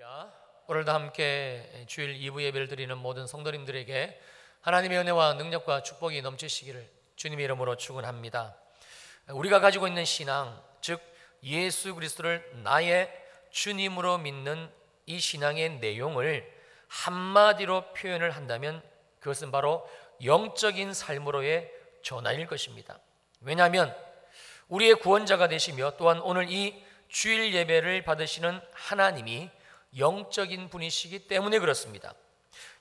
할렐루야. 오늘도 함께 주일 2부 예배를 드리는 모든 성도님들에게 하나님의 은혜와 능력과 축복이 넘치시기를 주님의 이름으로 축원합니다. 우리가 가지고 있는 신앙, 즉 예수 그리스도를 나의 주님으로 믿는 이 신앙의 내용을 한마디로 표현을 한다면 그것은 바로 영적인 삶으로의 전환일 것입니다. 왜냐하면 우리의 구원자가 되시며 또한 오늘 이 주일 예배를 받으시는 하나님이 영적인 분이시기 때문에 그렇습니다.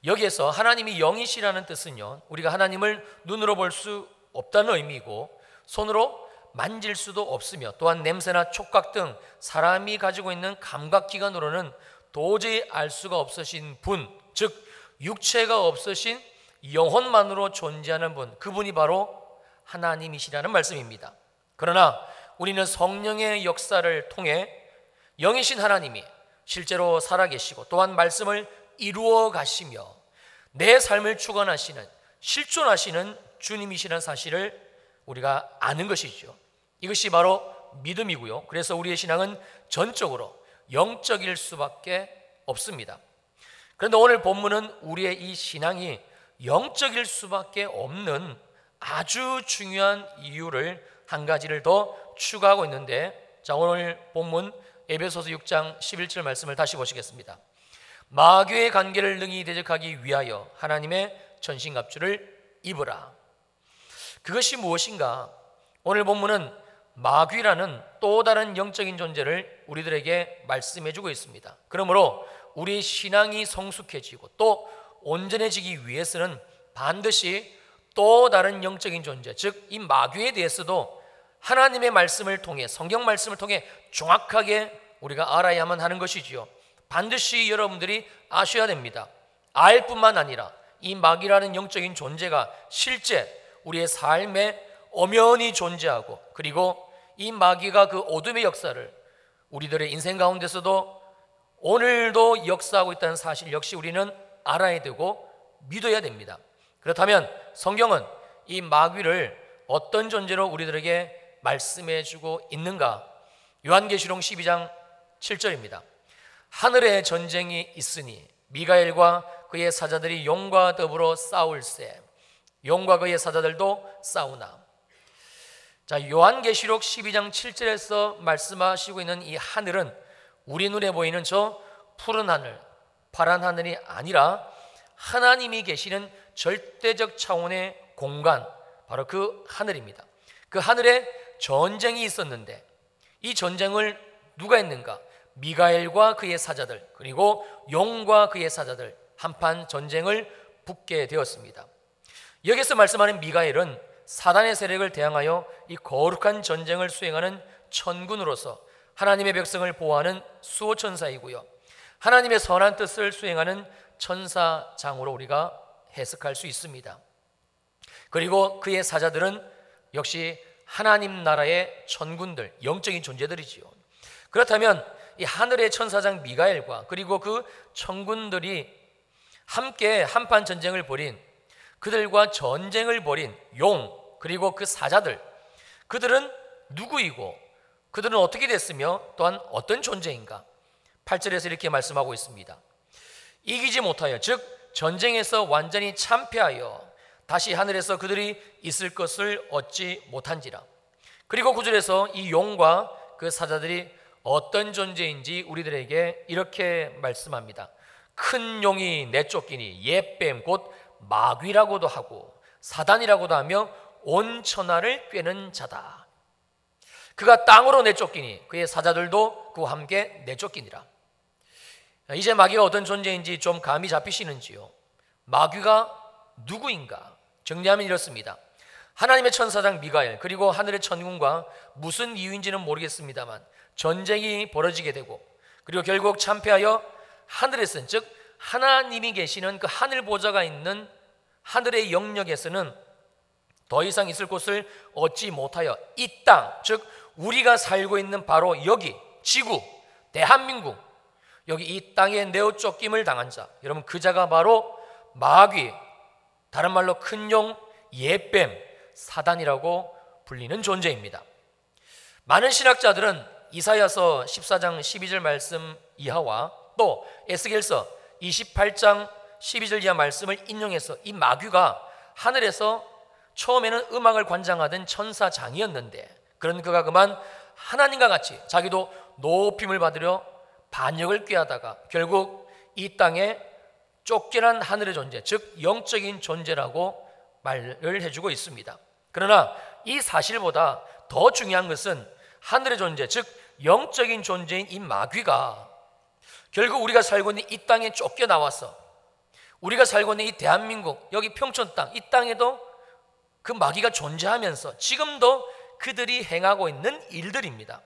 여기에서 하나님이 영이시라는 뜻은요, 우리가 하나님을 눈으로 볼 수 없다는 의미이고 손으로 만질 수도 없으며 또한 냄새나 촉각 등 사람이 가지고 있는 감각기관으로는 도저히 알 수가 없으신 분, 즉 육체가 없으신 영혼만으로 존재하는 분, 그분이 바로 하나님이시라는 말씀입니다. 그러나 우리는 성령의 역사를 통해 영이신 하나님이 실제로 살아계시고 또한 말씀을 이루어 가시며 내 삶을 주관하시는, 실존하시는 주님이시라는 사실을 우리가 아는 것이죠. 이것이 바로 믿음이고요. 그래서 우리의 신앙은 전적으로 영적일 수밖에 없습니다. 그런데 오늘 본문은 우리의 이 신앙이 영적일 수밖에 없는 아주 중요한 이유를 한 가지를 더 추가하고 있는데, 자, 오늘 본문 에베소서 6장 11절 말씀을 다시 보시겠습니다. 마귀의 관계를 능히 대적하기 위하여 하나님의 전신갑주를 입으라. 그것이 무엇인가? 오늘 본문은 마귀라는 또 다른 영적인 존재를 우리들에게 말씀해 주고 있습니다. 그러므로 우리의 신앙이 성숙해지고 또 온전해지기 위해서는 반드시 또 다른 영적인 존재, 즉 이 마귀에 대해서도 하나님의 말씀을 통해, 성경 말씀을 통해 정확하게 우리가 알아야만 하는 것이지요. 반드시 여러분들이 아셔야 됩니다. 알 뿐만 아니라 이 마귀라는 영적인 존재가 실제 우리의 삶에 엄연히 존재하고, 그리고 이 마귀가 그 어둠의 역사를 우리들의 인생 가운데서도 오늘도 역사하고 있다는 사실 역시 우리는 알아야 되고 믿어야 됩니다. 그렇다면 성경은 이 마귀를 어떤 존재로 우리들에게 말씀해 주고 있는가? 요한계시록 12장 7절입니다. 하늘에 전쟁이 있으니 미가엘과 그의 사자들이 용과 더불어 싸울세. 용과 그의 사자들도 싸우나. 자, 요한계시록 12장 7절에서 말씀하시고 있는 이 하늘은 우리 눈에 보이는 저 푸른 하늘, 파란 하늘이 아니라 하나님이 계시는 절대적 차원의 공간, 바로 그 하늘입니다. 그 하늘에 전쟁이 있었는데 이 전쟁을 누가 했는가? 미가엘과 그의 사자들, 그리고 용과 그의 사자들, 한판 전쟁을 붙게 되었습니다. 여기서 말씀하는 미가엘은 사단의 세력을 대항하여 이 거룩한 전쟁을 수행하는 천군으로서 하나님의 백성을 보호하는 수호천사이고요, 하나님의 선한 뜻을 수행하는 천사장으로 우리가 해석할 수 있습니다. 그리고 그의 사자들은 역시 하나님 나라의 천군들, 영적인 존재들이지요. 그렇다면 이 하늘의 천사장 미가엘과 그리고 그 천군들이 함께 한판 전쟁을 벌인, 그들과 전쟁을 벌인 용, 그리고 그 사자들, 그들은 누구이고 그들은 어떻게 됐으며 또한 어떤 존재인가? 8절에서 이렇게 말씀하고 있습니다. 이기지 못하여, 즉 전쟁에서 완전히 참패하여 다시 하늘에서 그들이 있을 것을 얻지 못한지라. 그리고 9절에서 이 용과 그 사자들이 어떤 존재인지 우리들에게 이렇게 말씀합니다. 큰 용이 내쫓기니 옛뱀 곧 마귀라고도 하고 사단이라고도 하며 온 천하를 꿰는 자다. 그가 땅으로 내쫓기니 그의 사자들도 그와 함께 내쫓기니라. 이제 마귀가 어떤 존재인지 좀 감이 잡히시는지요? 마귀가 누구인가? 정리하면 이렇습니다. 하나님의 천사장 미가엘 그리고 하늘의 천군과 무슨 이유인지는 모르겠습니다만 전쟁이 벌어지게 되고, 그리고 결국 참패하여 하늘에서는, 즉 하나님이 계시는 그 하늘 보좌가 있는 하늘의 영역에서는 더 이상 있을 곳을 얻지 못하여 이 땅, 즉 우리가 살고 있는 바로 여기 지구, 대한민국, 여기 이 땅에 내어 쫓김을 당한 자, 여러분 그 자가 바로 마귀, 다른 말로 큰 용, 옛뱀, 사단이라고 불리는 존재입니다. 많은 신학자들은 이사야서 14장 12절 말씀 이하와 또 에스겔서 28장 12절 이하 말씀을 인용해서 이 마귀가 하늘에서 처음에는 음악을 관장하던 천사장이었는데 그런 그가 그만 하나님과 같이 자기도 높임을 받으려 반역을 꾀하다가 결국 이 땅에 쫓겨난 하늘의 존재, 즉 영적인 존재라고 말을 해주고 있습니다. 그러나 이 사실보다 더 중요한 것은 하늘의 존재, 즉 영적인 존재인 이 마귀가 결국 우리가 살고 있는 이 땅에 쫓겨나와서 우리가 살고 있는 이 대한민국, 여기 평촌 땅, 이 땅에도 그 마귀가 존재하면서 지금도 그들이 행하고 있는 일들입니다.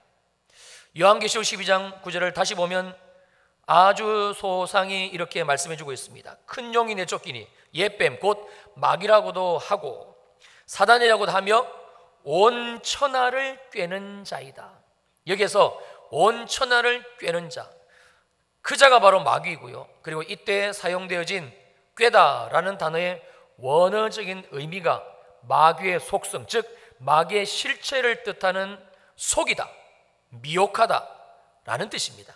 요한계시록 12장 9절을 다시 보면 아주 소상히 이렇게 말씀해주고 있습니다. 큰 용이 내쫓기니 옛뱀 곧 마귀라고도 하고 사단이라고도 하며 온 천하를 꿰는 자이다. 여기에서 온 천하를 꿰는 자, 그 자가 바로 마귀이고요. 그리고 이때 사용되어진 꿰다라는 단어의 원어적인 의미가 마귀의 속성, 즉 마귀의 실체를 뜻하는 속이다, 미혹하다 라는 뜻입니다.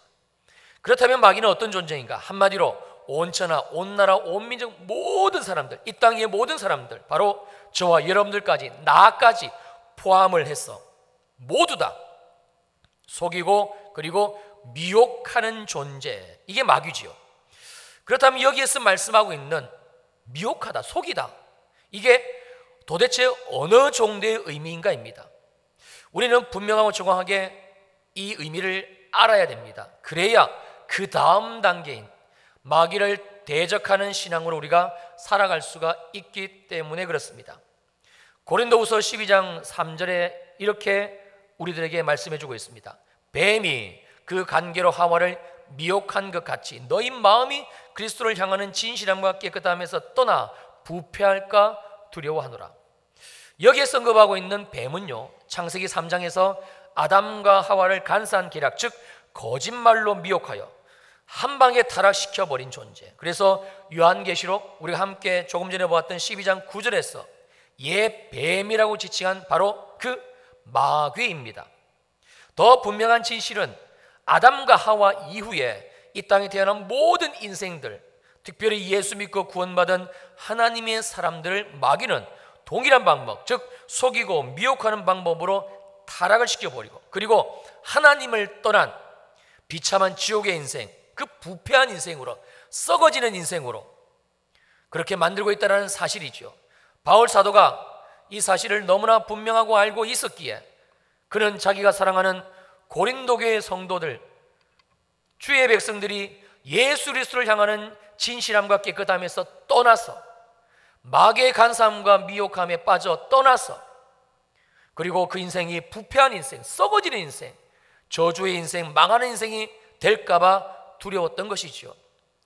그렇다면 마귀는 어떤 존재인가? 한마디로 온 천하, 온 나라, 온 민족 모든 사람들, 이 땅의 모든 사람들, 바로 저와 여러분들까지, 나까지 포함을 해서 모두 다 속이고 그리고 미혹하는 존재, 이게 마귀지요. 그렇다면 여기에서 말씀하고 있는 미혹하다, 속이다, 이게 도대체 어느 정도의 의미인가입니다. 우리는 분명하고 정확하게 이 의미를 알아야 됩니다. 그래야 그 다음 단계인 마귀를 대적하는 신앙으로 우리가 살아갈 수가 있기 때문에 그렇습니다. 고린도후서 12장 3절에 이렇게 우리들에게 말씀해 주고 있습니다. 뱀이 그 간계로 하와를 미혹한 것 같이 너희 마음이 그리스도를 향하는 진실함과 깨끗함에서 떠나 부패할까 두려워하노라. 여기에 언급하고 있는 뱀은요, 창세기 3장에서 아담과 하와를 간사한 계략, 즉 거짓말로 미혹하여 한 방에 타락시켜 버린 존재. 그래서 요한계시록 우리가 함께 조금 전에 보았던 12장 9절에서 옛 뱀이라고 지칭한 바로 그 마귀입니다. 더 분명한 진실은 아담과 하와 이후에 이 땅에 태어난 모든 인생들, 특별히 예수 믿고 구원받은 하나님의 사람들을 마귀는 동일한 방법, 즉 속이고 미혹하는 방법으로 타락을 시켜버리고 그리고 하나님을 떠난 비참한 지옥의 인생, 그 부패한 인생으로, 썩어지는 인생으로 그렇게 만들고 있다는 사실이죠. 바울 사도가 이 사실을 너무나 분명하고 알고 있었기에 그는 자기가 사랑하는 고린도 교회 성도들, 주의 백성들이 예수 그리스도를 향하는 진실함과 깨끗함에서 떠나서 마귀의 간사함과 미혹함에 빠져 떠나서 그리고 그 인생이 부패한 인생, 썩어지는 인생, 저주의 인생, 망하는 인생이 될까봐 두려웠던 것이죠.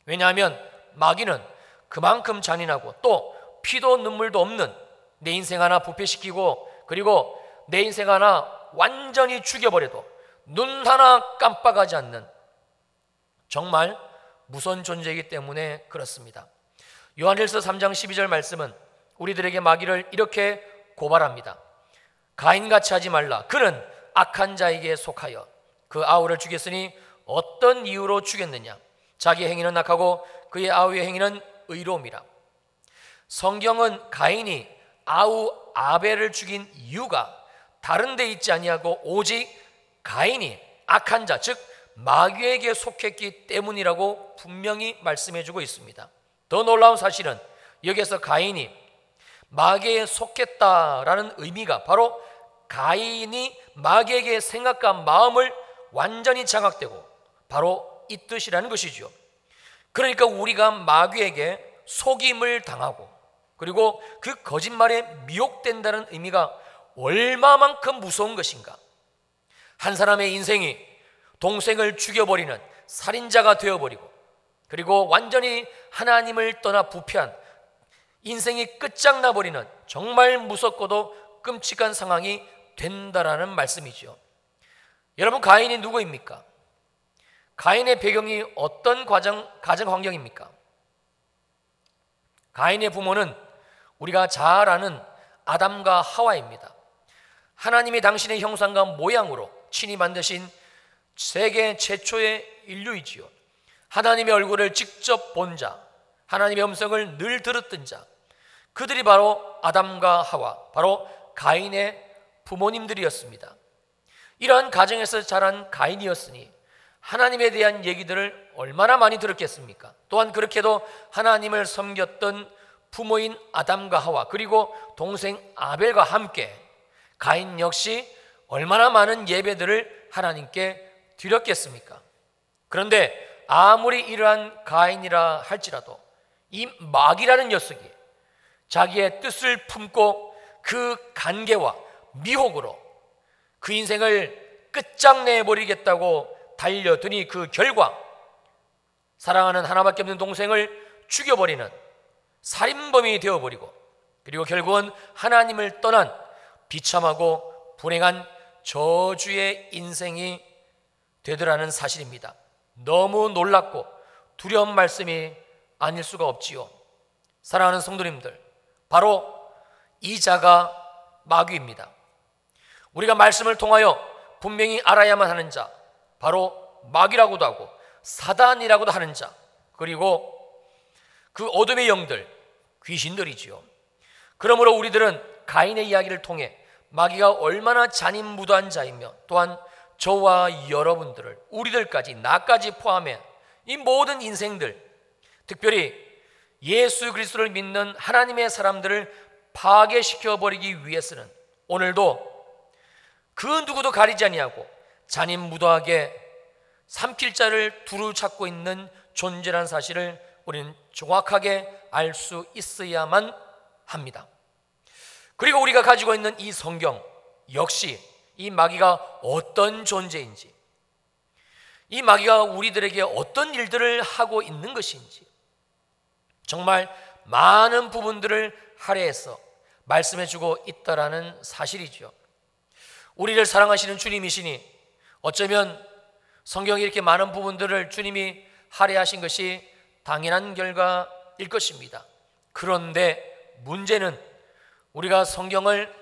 왜냐하면 마귀는 그만큼 잔인하고 또 피도 눈물도 없는 내 인생 하나 부패시키고 그리고 내 인생 하나 완전히 죽여버려도 눈 하나 깜빡하지 않는 정말 무서운 존재이기 때문에 그렇습니다. 요한일서 3장 12절 말씀은 우리들에게 마귀를 이렇게 고발합니다. 가인같이 하지 말라. 그는 악한 자에게 속하여 그 아우를 죽였으니 어떤 이유로 죽였느냐? 자기 행위는 악하고 그의 아우의 행위는 의로움이라. 성경은 가인이 아우 아벨을 죽인 이유가 다른 데 있지 아니하고 오직 가인이 악한 자, 즉 마귀에게 속했기 때문이라고 분명히 말씀해 주고 있습니다. 더 놀라운 사실은 여기에서 가인이 마귀에 속했다라는 의미가 바로 가인이 마귀에게 생각과 마음을 완전히 장악되고 바로 이 뜻이라는 것이죠. 그러니까 우리가 마귀에게 속임을 당하고 그리고 그 거짓말에 미혹된다는 의미가 얼마만큼 무서운 것인가. 한 사람의 인생이 동생을 죽여버리는 살인자가 되어버리고 그리고 완전히 하나님을 떠나 부패한 인생이 끝장나버리는 정말 무섭고도 끔찍한 상황이 된다라는 말씀이죠. 여러분, 가인이 누구입니까? 가인의 배경이 어떤 가정 환경입니까? 가인의 부모는 우리가 잘 아는 아담과 하와입니다. 하나님이 당신의 형상과 모양으로 친히 만드신 세계 최초의 인류이지요. 하나님의 얼굴을 직접 본 자, 하나님의 음성을 늘 들었던 자, 그들이 바로 아담과 하와, 바로 가인의 부모님들이었습니다. 이러한 가정에서 자란 가인이었으니 하나님에 대한 얘기들을 얼마나 많이 들었겠습니까? 또한 그렇게도 하나님을 섬겼던 부모인 아담과 하와, 그리고 동생 아벨과 함께 가인 역시 얼마나 많은 예배들을 하나님께 드렸겠습니까? 그런데 아무리 이러한 가인이라 할지라도 이 마귀라는 녀석이 자기의 뜻을 품고 그 간계와 미혹으로 그 인생을 끝장내버리겠다고 달려드니 그 결과 사랑하는 하나밖에 없는 동생을 죽여버리는 살인범이 되어버리고, 그리고 결국은 하나님을 떠난 비참하고 불행한 저주의 인생이 되더라는 사실입니다. 너무 놀랍고 두려운 말씀이 아닐 수가 없지요. 사랑하는 성도님들, 바로 이 자가 마귀입니다. 우리가 말씀을 통하여 분명히 알아야만 하는 자, 바로 마귀라고도 하고 사단이라고도 하는 자, 그리고 그 어둠의 영들, 귀신들이지요. 그러므로 우리들은 가인의 이야기를 통해 마귀가 얼마나 잔인무도한 자이며, 또한 저와 여러분들을, 우리들까지, 나까지 포함해 이 모든 인생들, 특별히 예수 그리스도를 믿는 하나님의 사람들을 파괴시켜버리기 위해서는 오늘도 그 누구도 가리지 아니하고 잔인무도하게 삼킬 자를 두루 찾고 있는 존재라는 사실을 우리는 정확하게 알 수 있어야만 합니다. 그리고 우리가 가지고 있는 이 성경 역시 이 마귀가 어떤 존재인지, 이 마귀가 우리들에게 어떤 일들을 하고 있는 것인지 정말 많은 부분들을 할애해서 말씀해주고 있다라는 사실이죠. 우리를 사랑하시는 주님이시니 어쩌면 성경에 이렇게 많은 부분들을 주님이 할애하신 것이 당연한 결과일 것입니다. 그런데 문제는 우리가 성경을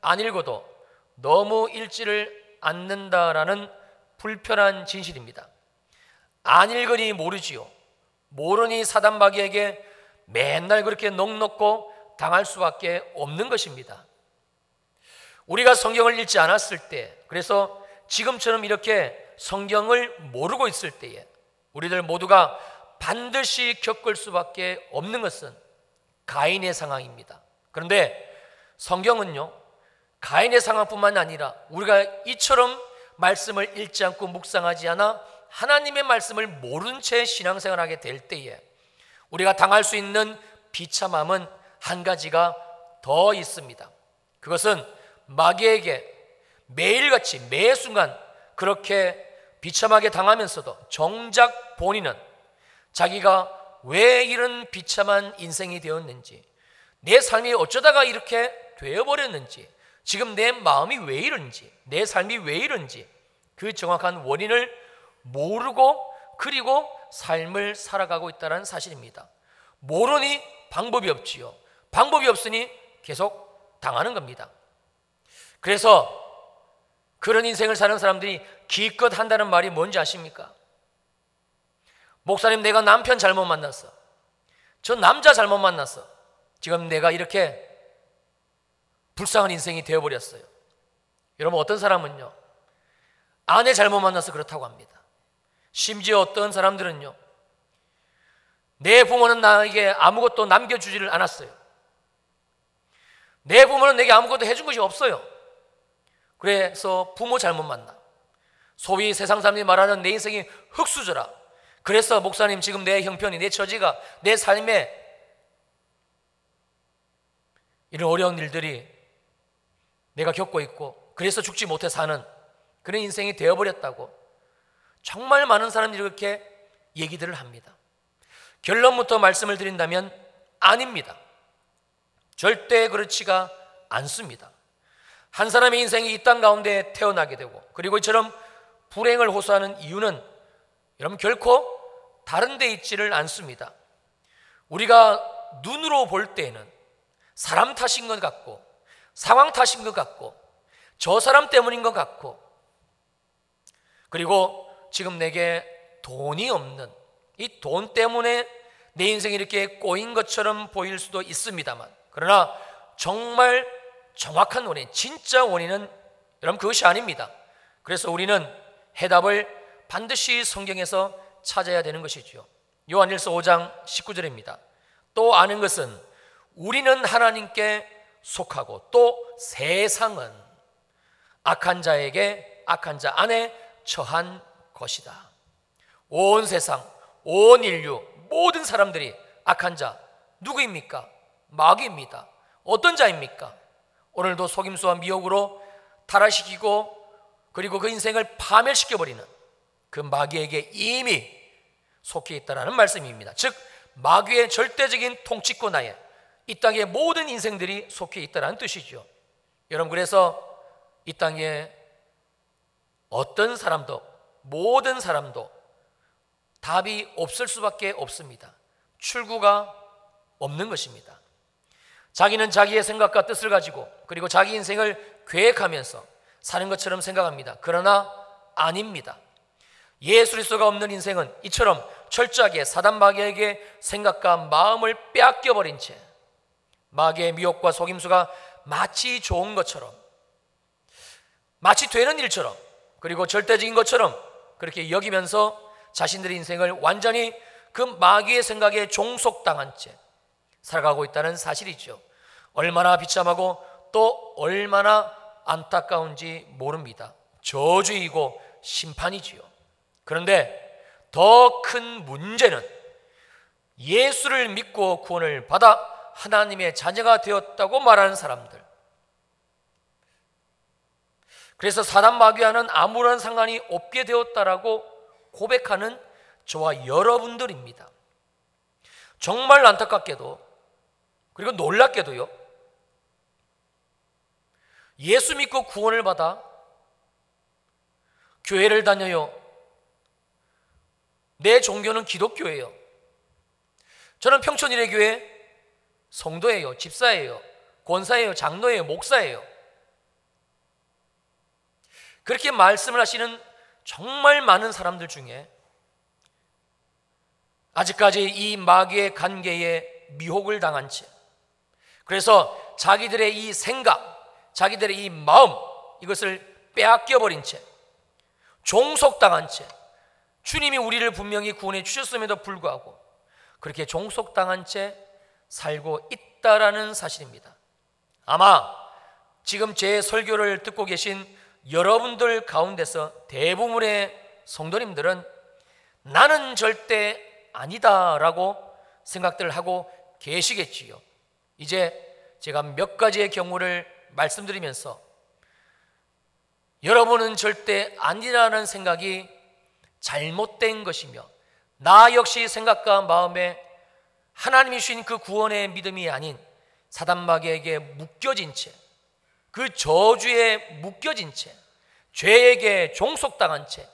안 읽어도 너무 읽지를 않는다라는 불편한 진실입니다. 안 읽으니 모르지요. 모르니 사단 마귀에게 맨날 그렇게 넉넉고 당할 수밖에 없는 것입니다. 우리가 성경을 읽지 않았을 때, 그래서 지금처럼 이렇게 성경을 모르고 있을 때에 우리들 모두가 반드시 겪을 수밖에 없는 것은 가인의 상황입니다. 그런데 성경은요, 가인의 상황뿐만 아니라 우리가 이처럼 말씀을 읽지 않고 묵상하지 않아 하나님의 말씀을 모른 채 신앙생활하게 될 때에 우리가 당할 수 있는 비참함은 한 가지가 더 있습니다. 그것은 마귀에게 매일같이 매 순간 그렇게 비참하게 당하면서도 정작 본인은 자기가 왜 이런 비참한 인생이 되었는지, 내 삶이 어쩌다가 이렇게 되어버렸는지, 지금 내 마음이 왜 이런지, 내 삶이 왜 이런지 그 정확한 원인을 모르고 그리고 삶을 살아가고 있다는 사실입니다. 모르니 방법이 없지요. 방법이 없으니 계속 당하는 겁니다. 그래서 그런 인생을 사는 사람들이 기껏 한다는 말이 뭔지 아십니까? 목사님, 내가 남편 잘못 만났어. 저 남자 잘못 만났어. 지금 내가 이렇게 불쌍한 인생이 되어버렸어요. 여러분, 어떤 사람은요, 아내 잘못 만나서 그렇다고 합니다. 심지어 어떤 사람들은요, 내 부모는 나에게 아무것도 남겨주지를 않았어요. 내 부모는 내게 아무것도 해준 것이 없어요. 그래서 부모 잘못 만나. 소위 세상 사람들이 말하는 내 인생이 흙수저라. 그래서 목사님, 지금 내 형편이, 내 처지가, 내 삶에 이런 어려운 일들이 내가 겪고 있고, 그래서 죽지 못해 사는 그런 인생이 되어버렸다고 정말 많은 사람들이 이렇게 얘기들을 합니다. 결론부터 말씀을 드린다면 아닙니다. 절대 그렇지가 않습니다. 한 사람의 인생이 이 땅 가운데 태어나게 되고, 그리고 이처럼 불행을 호소하는 이유는 여러분 결코 다른 데 있지를 않습니다. 우리가 눈으로 볼 때에는 사람 탓인 것 같고, 상황 탓인 것 같고, 저 사람 때문인 것 같고, 그리고 지금 내게 돈이 없는, 이 돈 때문에 내 인생이 이렇게 꼬인 것처럼 보일 수도 있습니다만, 그러나 정말 정확한 원인, 진짜 원인은 여러분 그것이 아닙니다. 그래서 우리는 해답을 반드시 성경에서 찾아야 되는 것이지요. 요한일서 5장 19절입니다. 또 아는 것은 우리는 하나님께 속하고 또 세상은 악한 자에게, 악한 자 안에 처한 것이다. 온 세상, 온 인류, 모든 사람들이 악한 자 누구입니까? 마귀입니다. 어떤 자입니까? 오늘도 속임수와 미혹으로 타락시키고 그리고 그 인생을 파멸시켜버리는 그 마귀에게 이미 속해 있다는 말씀입니다. 즉 마귀의 절대적인 통치권 하에 이 땅의 모든 인생들이 속해 있다는 뜻이죠. 여러분, 그래서 이 땅에 어떤 사람도, 모든 사람도 답이 없을 수밖에 없습니다. 출구가 없는 것입니다. 자기는 자기의 생각과 뜻을 가지고 그리고 자기 인생을 계획하면서 사는 것처럼 생각합니다. 그러나 아닙니다. 예수 그리스도가 없는 인생은 이처럼 철저하게 사단 마귀에게 생각과 마음을 빼앗겨버린 채 마귀의 미혹과 속임수가 마치 좋은 것처럼, 마치 되는 일처럼, 그리고 절대적인 것처럼 그렇게 여기면서 자신들의 인생을 완전히 그 마귀의 생각에 종속당한 채 살아가고 있다는 사실이죠. 얼마나 비참하고 또 얼마나 안타까운지 모릅니다. 저주이고 심판이지요. 그런데 더 큰 문제는 예수를 믿고 구원을 받아 하나님의 자녀가 되었다고 말하는 사람들, 그래서 사단 마귀와는 아무런 상관이 없게 되었다라고 고백하는 저와 여러분들입니다. 정말 안타깝게도 그리고 놀랍게도요, 예수 믿고 구원을 받아 교회를 다녀요. 내 종교는 기독교예요. 저는 평촌일의 교회 성도예요, 집사예요, 권사예요, 장로예요, 목사예요. 그렇게 말씀을 하시는 정말 많은 사람들 중에 아직까지 이 마귀의 관계에 미혹을 당한 채, 그래서 자기들의 이 생각, 자기들의 이 마음, 이것을 빼앗겨버린 채, 종속당한 채, 주님이 우리를 분명히 구원해 주셨음에도 불구하고 그렇게 종속당한 채 살고 있다라는 사실입니다. 아마 지금 제 설교를 듣고 계신 여러분들 가운데서 대부분의 성도님들은 나는 절대 아니다라고 생각들을 하고 계시겠지요. 이제 제가 몇 가지의 경우를 말씀드리면서 여러분은 절대 아니라는 생각이 잘못된 것이며 나 역시 생각과 마음에 하나님이 주신 그 구원의 믿음이 아닌 사단 마귀에게 묶여진 채, 그 저주에 묶여진 채, 죄에게 종속당한 채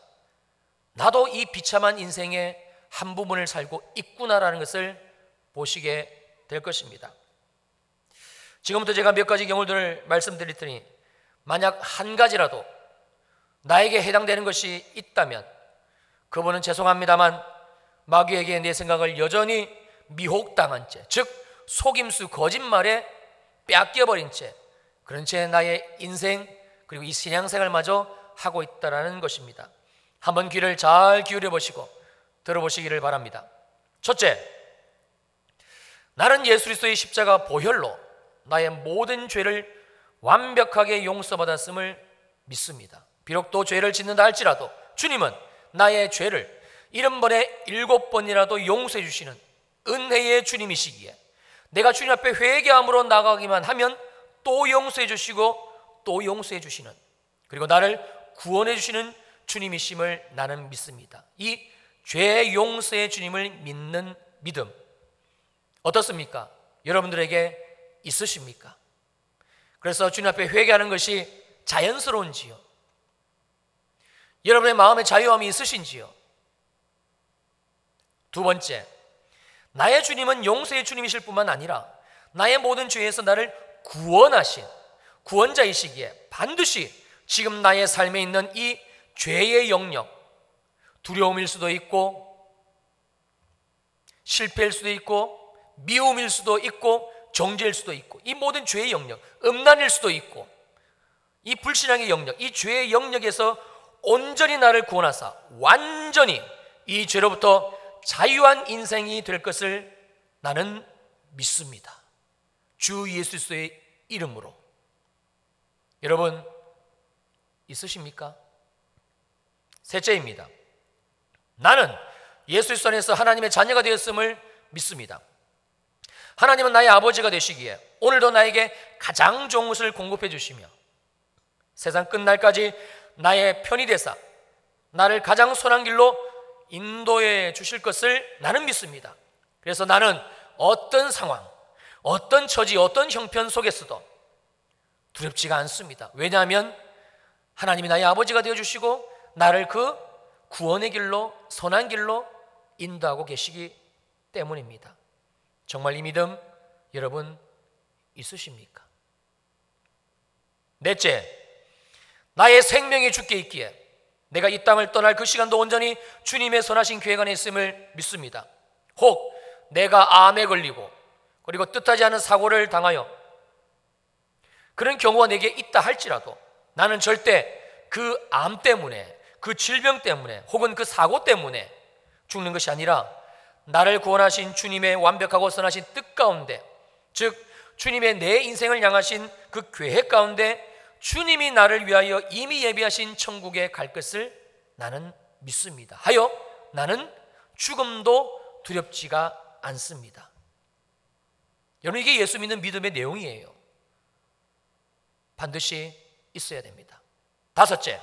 나도 이 비참한 인생의 한 부분을 살고 있구나라는 것을 보시게 될 것입니다. 지금부터 제가 몇 가지 경우들을 말씀드릴 테니 만약 한 가지라도 나에게 해당되는 것이 있다면 그분은 죄송합니다만 마귀에게 내 생각을 여전히 미혹당한 채, 즉 속임수 거짓말에 빼앗겨버린 채, 그런 채 나의 인생 그리고 이 신앙생활마저 하고 있다는 것입니다. 한번 귀를 잘 기울여 보시고 들어보시기를 바랍니다. 첫째, 나는 예수 그리스도의 십자가 보혈로 나의 모든 죄를 완벽하게 용서받았음을 믿습니다. 비록 또 죄를 짓는다 할지라도 주님은 나의 죄를 70번에 7번이라도 용서해 주시는 은혜의 주님이시기에 내가 주님 앞에 회개함으로 나가기만 하면 또 용서해 주시고 또 용서해 주시는, 그리고 나를 구원해 주시는 주님이심을 나는 믿습니다. 이 죄 용서의 주님을 믿는 믿음 어떻습니까? 여러분들에게 있으십니까? 그래서 주님 앞에 회개하는 것이 자연스러운지요? 여러분의 마음에 자유함이 있으신지요? 두 번째, 나의 주님은 용서의 주님이실 뿐만 아니라 나의 모든 죄에서 나를 구원하신 구원자이시기에 반드시 지금 나의 삶에 있는 이 죄의 영역, 두려움일 수도 있고 실패일 수도 있고, 미움일 수도 있고, 정죄일 수도 있고, 이 모든 죄의 영역, 음란일 수도 있고, 이 불신앙의 영역, 이 죄의 영역에서 온전히 나를 구원하사 완전히 이 죄로부터 자유한 인생이 될 것을 나는 믿습니다. 주 예수 그리스도의 이름으로. 여러분 있으십니까? 셋째입니다. 나는 예수 그리스도 안에서 하나님의 자녀가 되었음을 믿습니다. 하나님은 나의 아버지가 되시기에 오늘도 나에게 가장 좋은 것을 공급해 주시며 세상 끝날까지 나의 편이 되사 나를 가장 선한 길로 인도해 주실 것을 나는 믿습니다. 그래서 나는 어떤 상황, 어떤 처지, 어떤 형편 속에서도 두렵지가 않습니다. 왜냐하면 하나님이 나의 아버지가 되어주시고 나를 그 구원의 길로, 선한 길로 인도하고 계시기 때문입니다. 정말 이 믿음 여러분 있으십니까? 넷째, 나의 생명이 주께 있기에 내가 이 땅을 떠날 그 시간도 온전히 주님의 선하신 계획 안에 있음을 믿습니다. 혹 내가 암에 걸리고 그리고 뜻하지 않은 사고를 당하여 그런 경우가 내게 있다 할지라도 나는 절대 그 암 때문에, 그 질병 때문에 혹은 그 사고 때문에 죽는 것이 아니라 나를 구원하신 주님의 완벽하고 선하신 뜻 가운데, 즉 주님의 내 인생을 향하신 그 계획 가운데 주님이 나를 위하여 이미 예비하신 천국에 갈 것을 나는 믿습니다. 하여 나는 죽음도 두렵지가 않습니다. 여러분, 이게 예수 믿는 믿음의 내용이에요. 반드시 있어야 됩니다. 다섯째,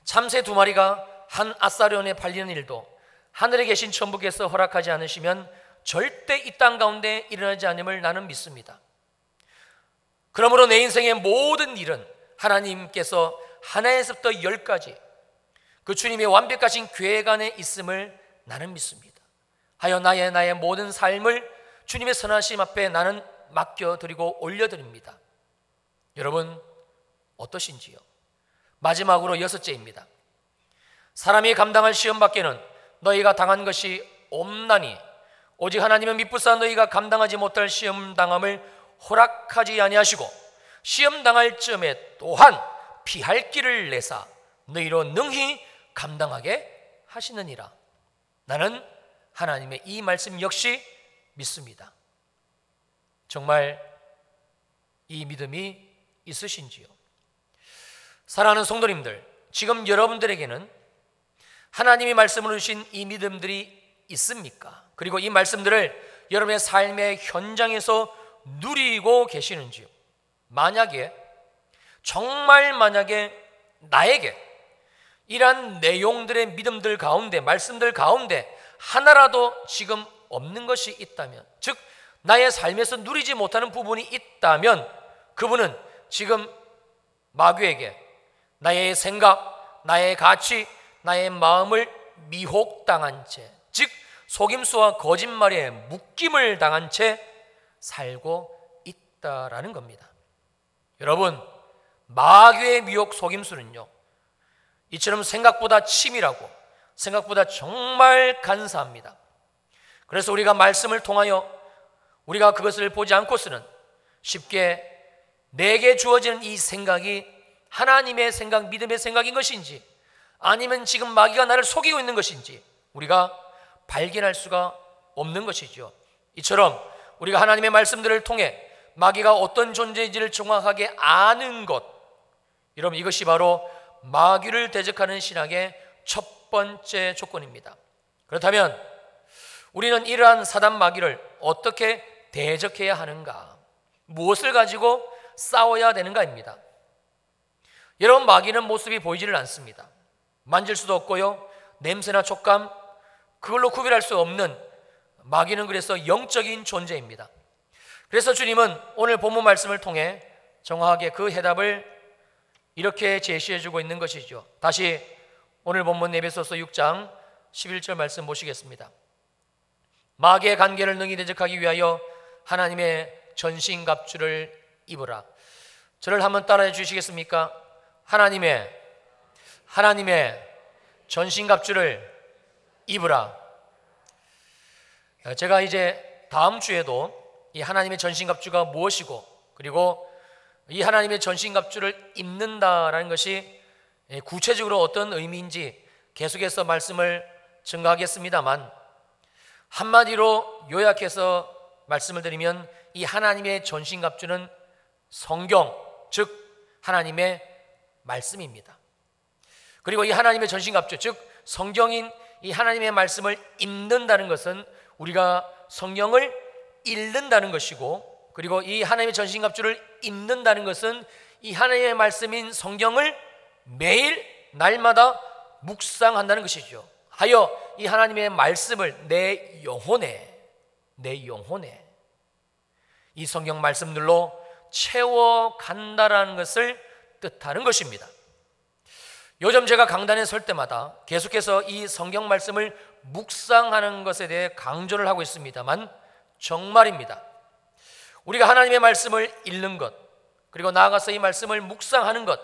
참새 2마리가 한 앗사료원에 팔리는 일도 하늘에 계신 천부께서 허락하지 않으시면 절대 이 땅 가운데 일어나지 않음을 나는 믿습니다. 그러므로 내 인생의 모든 일은 하나님께서 하나에서부터 10까지 그 주님의 완벽하신 계획 안에 있음을 나는 믿습니다. 하여 나의 모든 삶을 주님의 선하심 앞에 나는 맡겨드리고 올려드립니다. 여러분 어떠신지요? 마지막으로 6째입니다. 사람이 감당할 시험 밖에는 너희가 당한 것이 없나니 오직 하나님은 미쁘사 너희가 감당하지 못할 시험 당함을 허락하지 아니하시고 시험 당할 쯤에 또한 피할 길을 내사 너희로 능히 감당하게 하시느니라. 나는 하나님의 이 말씀 역시 믿습니다. 정말 이 믿음이 있으신지요? 사랑하는 성도님들, 지금 여러분들에게는 하나님이 말씀을 주신 이 믿음들이 있습니까? 그리고 이 말씀들을 여러분의 삶의 현장에서 누리고 계시는지요? 만약에, 정말 만약에 나에게 이러한 내용들의 믿음들 가운데, 말씀들 가운데 하나라도 지금 없는 것이 있다면, 즉 나의 삶에서 누리지 못하는 부분이 있다면 그분은 지금 마귀에게 나의 생각, 나의 가치, 나의 마음을 미혹당한 채, 즉 속임수와 거짓말에 묶임을 당한 채 살고 있다라는 겁니다. 여러분, 마귀의 미혹 속임수는요, 이처럼 생각보다 치밀하고 생각보다 정말 간사합니다. 그래서 우리가 말씀을 통하여 우리가 그것을 보지 않고서는 쉽게 내게 주어지는 이 생각이 하나님의 생각, 믿음의 생각인 것인지 아니면 지금 마귀가 나를 속이고 있는 것인지 우리가 발견할 수가 없는 것이죠. 이처럼 우리가 하나님의 말씀들을 통해 마귀가 어떤 존재인지를 정확하게 아는 것, 여러분 이것이 바로 마귀를 대적하는 신앙의 첫 번째 조건입니다. 그렇다면 우리는 이러한 사단 마귀를 어떻게 대적해야 하는가, 무엇을 가지고 싸워야 되는가입니다. 여러분, 마귀는 모습이 보이지를 않습니다. 만질 수도 없고요, 냄새나 촉감 그걸로 구별할 수 없는 마귀는 그래서 영적인 존재입니다. 그래서 주님은 오늘 본문 말씀을 통해 정확하게 그 해답을 이렇게 제시해 주고 있는 것이죠. 다시 오늘 본문 에베소서 6장 11절 말씀 보시겠습니다. 마귀의 간계를 능히 대적하기 위하여 하나님의 전신갑주를 입으라. 저를 한번 따라해 주시겠습니까? 하나님의 전신갑주를 입으라. 제가 이제 다음 주에도 이 하나님의 전신갑주가 무엇이고, 그리고 이 하나님의 전신갑주를 입는다라는 것이 구체적으로 어떤 의미인지 계속해서 말씀을 증거하겠습니다만, 한마디로 요약해서 말씀을 드리면 이 하나님의 전신갑주는 성경, 즉 하나님의 말씀입니다. 그리고 이 하나님의 전신갑주, 즉 성경인 이 하나님의 말씀을 입는다는 것은 우리가 성경을 읽는다는 것이고, 그리고 이 하나님의 전신갑주를 입는다는 것은 이 하나님의 말씀인 성경을 매일 날마다 묵상한다는 것이죠. 하여 이 하나님의 말씀을 내 영혼에 이 성경 말씀들로 채워간다라는 것을 뜻하는 것입니다. 요즘 제가 강단에 설 때마다 계속해서 이 성경 말씀을 묵상하는 것에 대해 강조를 하고 있습니다만, 정말입니다. 우리가 하나님의 말씀을 읽는 것, 그리고 나아가서 이 말씀을 묵상하는 것,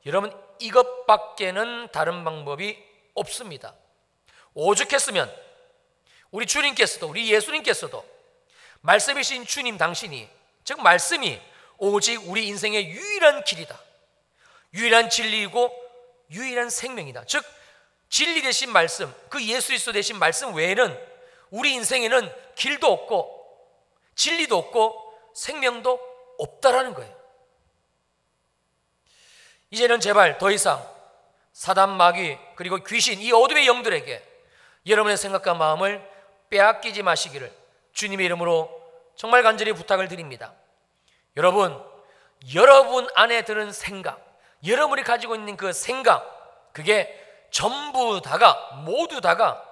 여러분 이것밖에는 다른 방법이 없습니다. 오죽했으면 우리 주님께서도, 우리 예수님께서도 말씀이신 주님 당신이, 즉 말씀이 오직 우리 인생의 유일한 길이다, 유일한 진리이고 유일한 생명이다, 즉 진리 되신 말씀, 그 예수 그리스도 되신 말씀 외에는 우리 인생에는 길도 없고 진리도 없고 생명도 없다라는 거예요. 이제는 제발 더 이상 사단, 마귀, 그리고 귀신, 이 어둠의 영들에게 여러분의 생각과 마음을 빼앗기지 마시기를 주님의 이름으로 정말 간절히 부탁을 드립니다. 여러분 안에 드는 생각, 여러분이 가지고 있는 그 생각, 그게 전부 다가, 모두 다가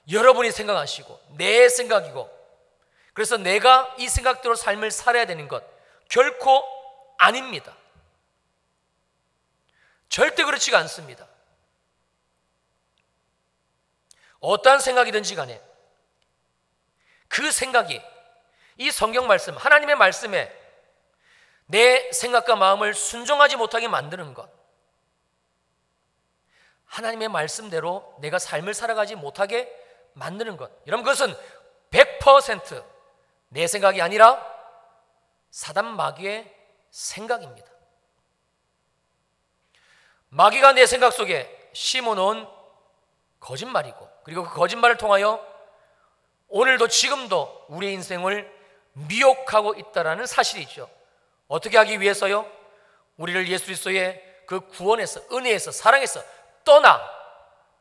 여러분이 생각하시고 내 생각이고, 그래서 내가 이 생각대로 삶을 살아야 되는 것 결코 아닙니다. 절대 그렇지가 않습니다. 어떠한 생각이든지 간에 그 생각이 이 성경 말씀, 하나님의 말씀에 내 생각과 마음을 순종하지 못하게 만드는 것, 하나님의 말씀대로 내가 삶을 살아가지 못하게 만드는 것, 여러분 그것은 100% 내 생각이 아니라 사단 마귀의 생각입니다. 마귀가 내 생각 속에 심어놓은 거짓말이고, 그리고 그 거짓말을 통하여 오늘도 지금도 우리의 인생을 미혹하고 있다는 사실이죠. 어떻게 하기 위해서요? 우리를 예수 그리스도의 그 구원에서, 은혜에서, 사랑에서 떠나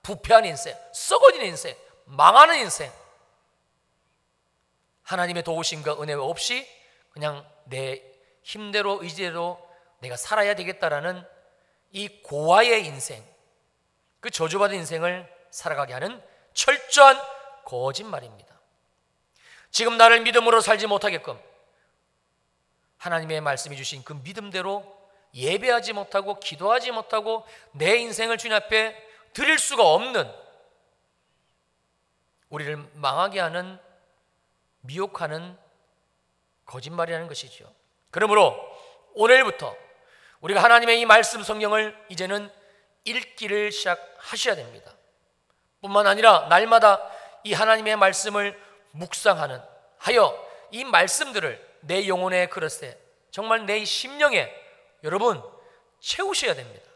부패한 인생, 썩어진 인생, 망하는 인생, 하나님의 도우심과 은혜 없이 그냥 내 힘대로 의지대로 내가 살아야 되겠다라는 이 고아의 인생, 그 저주받은 인생을 살아가게 하는 철저한 거짓말입니다. 지금 나를 믿음으로 살지 못하게끔 하나님의 말씀이 주신 그 믿음대로 예배하지 못하고 기도하지 못하고 내 인생을 주님 앞에 드릴 수가 없는, 우리를 망하게 하는, 미혹하는 거짓말이라는 것이죠. 그러므로 오늘부터 우리가 하나님의 이 말씀 성경을 이제는 읽기를 시작하셔야 됩니다. 뿐만 아니라 날마다 이 하나님의 말씀을 묵상하는 하여 이 말씀들을 내 영혼에 그릇에, 정말 내 심령에 여러분 채우셔야 됩니다.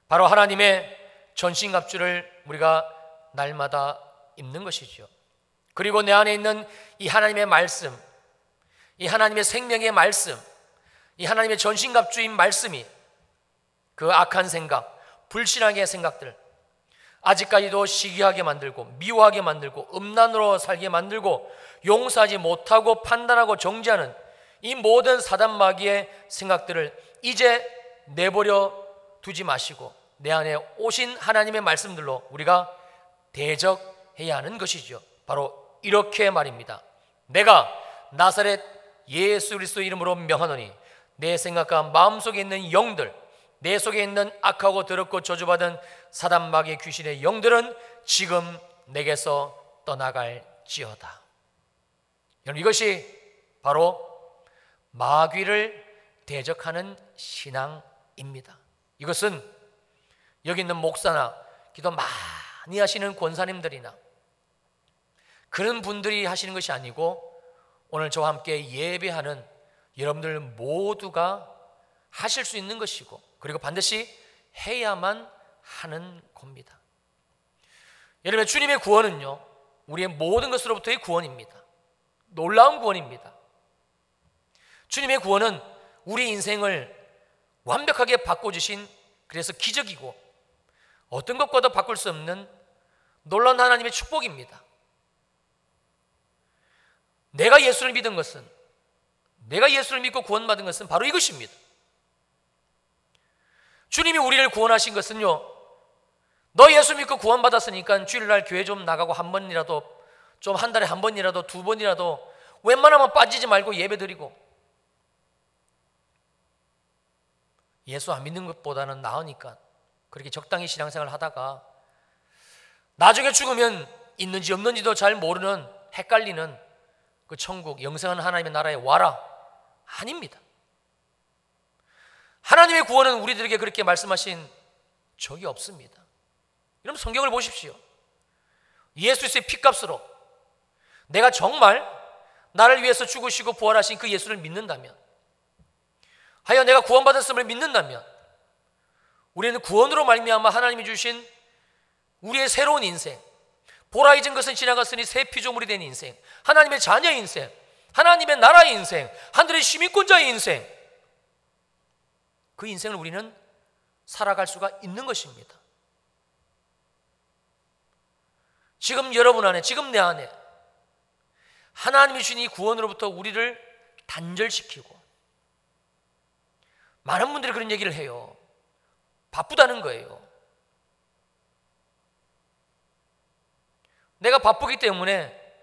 바로 하나님의 전신갑주를 우리가 날마다 입는 것이죠. 그리고 내 안에 있는 이 하나님의 말씀, 이 하나님의 생명의 말씀, 이 하나님의 전신갑주인 말씀이 그 악한 생각, 불신앙의 생각들, 아직까지도 시기하게 만들고 미워하게 만들고 음란으로 살게 만들고 용서하지 못하고 판단하고 정죄하는 이 모든 사단 마귀의 생각들을 이제 내버려 두지 마시고 내 안에 오신 하나님의 말씀들로 우리가 대적해야 하는 것이죠. 바로 이렇게 말입니다. 내가 나사렛 예수 그리스도 이름으로 명하노니 내 생각과 마음속에 있는 영들, 내 속에 있는 악하고 더럽고 저주받은 사단 마귀의 귀신의 영들은 지금 내게서 떠나갈지어다. 여러분 이것이 바로 마귀를 대적하는 신앙입니다. 이것은 여기 있는 목사나 기도 많이 하시는 권사님들이나 그런 분들이 하시는 것이 아니고 오늘 저와 함께 예배하는 여러분들 모두가 하실 수 있는 것이고 그리고 반드시 해야만 하는 겁니다. 여러분, 주님의 구원은요, 우리의 모든 것으로부터의 구원입니다. 놀라운 구원입니다. 주님의 구원은 우리 인생을 완벽하게 바꿔주신, 그래서 기적이고 어떤 것과도 바꿀 수 없는 놀라운 하나님의 축복입니다. 내가 예수를 믿은 것은, 내가 예수를 믿고 구원받은 것은 바로 이것입니다. 주님이 우리를 구원하신 것은요, 너 예수 믿고 구원받았으니까 주일날 교회 좀 나가고 한 번이라도, 좀 한 달에 한 번이라도, 두 번이라도 웬만하면 빠지지 말고 예배 드리고, 예수 안 믿는 것보다는 나으니까 그렇게 적당히 신앙생활 하다가 나중에 죽으면 있는지 없는지도 잘 모르는, 헷갈리는 그 천국, 영생한 하나님의 나라에 와라. 아닙니다. 하나님의 구원은 우리들에게 그렇게 말씀하신 적이 없습니다. 여러분, 성경을 보십시오. 예수 그리스도의 피값으로 내가 정말 나를 위해서 죽으시고 부활하신 그 예수를 믿는다면, 하여 내가 구원받았음을 믿는다면, 우리는 구원으로 말미암아 하나님이 주신 우리의 새로운 인생, 보라 잊은 것은 지나갔으니 새 피조물이 된 인생, 하나님의 자녀의 인생, 하나님의 나라의 인생, 하늘의 시민권자의 인생, 그 인생을 우리는 살아갈 수가 있는 것입니다. 지금 여러분 안에, 지금 내 안에 하나님이 주신 이 구원으로부터 우리를 단절시키고, 많은 분들이 그런 얘기를 해요. 바쁘다는 거예요. 내가 바쁘기 때문에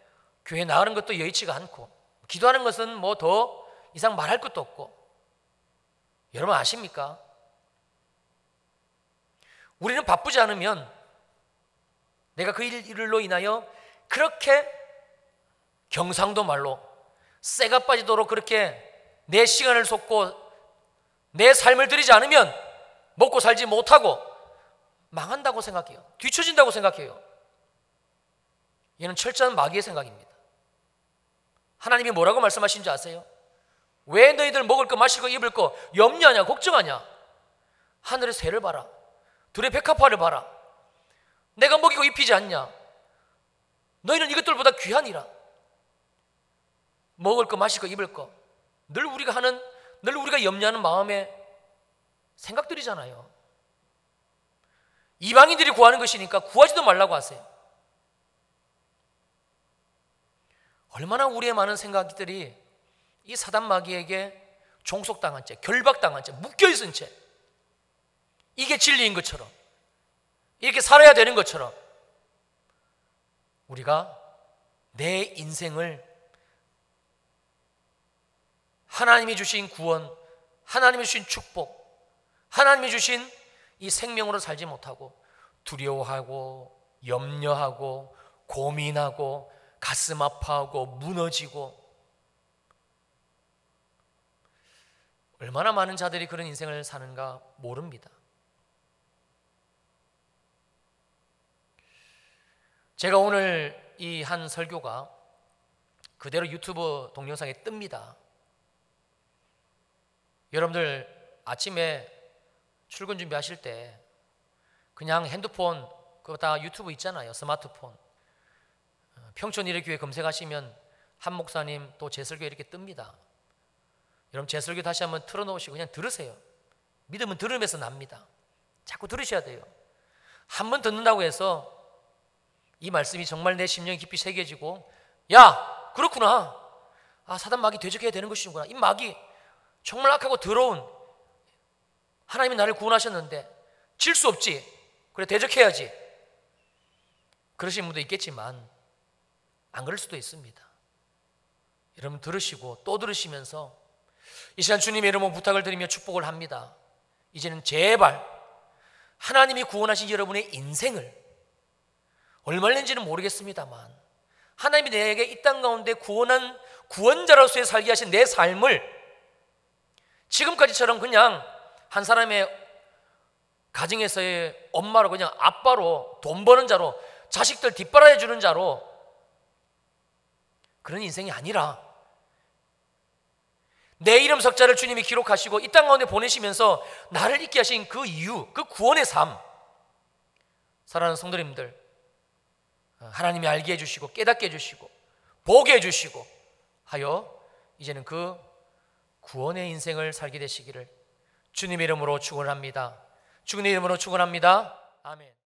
교회 나가는 것도 여의치가 않고, 기도하는 것은 뭐 더 이상 말할 것도 없고. 여러분 아십니까? 우리는 바쁘지 않으면 내가 그 일로 인하여 그렇게 경상도 말로 쇠가 빠지도록 그렇게 내 시간을 쏟고 내 삶을 들이지 않으면 먹고 살지 못하고 망한다고 생각해요. 뒤처진다고 생각해요. 이는 철저한 마귀의 생각입니다. 하나님이 뭐라고 말씀하신 줄 아세요? 왜 너희들 먹을 거 마실 거 입을 거 염려하냐, 걱정하냐? 하늘의 새를 봐라, 들의 백합화를 봐라. 내가 먹이고 입히지 않냐? 너희는 이것들보다 귀하니라. 먹을 거 마실 거 입을 거 늘 우리가 염려하는 마음의 생각들이잖아요. 이방인들이 구하는 것이니까 구하지도 말라고 하세요. 얼마나 우리의 많은 생각들이 이 사단 마귀에게 종속당한 채, 결박당한 채, 묶여있은 채, 이게 진리인 것처럼, 이렇게 살아야 되는 것처럼 우리가 내 인생을 하나님이 주신 구원, 하나님이 주신 축복, 하나님이 주신 이 생명으로 살지 못하고 두려워하고 염려하고 고민하고 가슴 아파하고 무너지고, 얼마나 많은 자들이 그런 인생을 사는가 모릅니다. 제가 오늘 이 한 설교가 그대로 유튜브 동영상에 뜹니다. 여러분들 아침에 출근 준비하실 때 그냥 핸드폰, 그거 다 유튜브 있잖아요. 스마트폰. 평촌 일일교회 검색하시면 한 목사님 또 제 설교 이렇게 뜹니다. 여러분 제 설교 다시 한번 틀어놓으시고 그냥 들으세요. 믿음은 들으면서 납니다. 자꾸 들으셔야 돼요. 한 번 듣는다고 해서 이 말씀이 정말 내 심령에 깊이 새겨지고, 야 그렇구나, 아 사단 마귀 대적해야 되는 것이구나, 이 마귀 정말 악하고 더러운, 하나님이 나를 구원하셨는데 질 수 없지, 그래 대적해야지, 그러신 분도 있겠지만 안 그럴 수도 있습니다. 여러분 들으시고 또 들으시면서 이 시간 주님의 이름으로 부탁을 드리며 축복을 합니다. 이제는 제발 하나님이 구원하신 여러분의 인생을, 얼마인지는 모르겠습니다만 하나님이 내게 이 땅 가운데 구원한 구원자로서의 살게 하신 내 삶을 지금까지처럼 그냥 한 사람의 가정에서의 엄마로, 그냥 아빠로, 돈 버는 자로, 자식들 뒷바라지 주는 자로, 그런 인생이 아니라 내 이름 석자를 주님이 기록하시고 이 땅 가운데 보내시면서 나를 있게 하신 그 이유, 그 구원의 삶, 사랑하는 성도님들, 하나님이 알게 해주시고 깨닫게 해주시고 보게 해주시고 하여 이제는 그 구원의 인생을 살게 되시기를 주님의 이름으로 축원합니다. 주님의 이름으로 축원합니다. 아멘.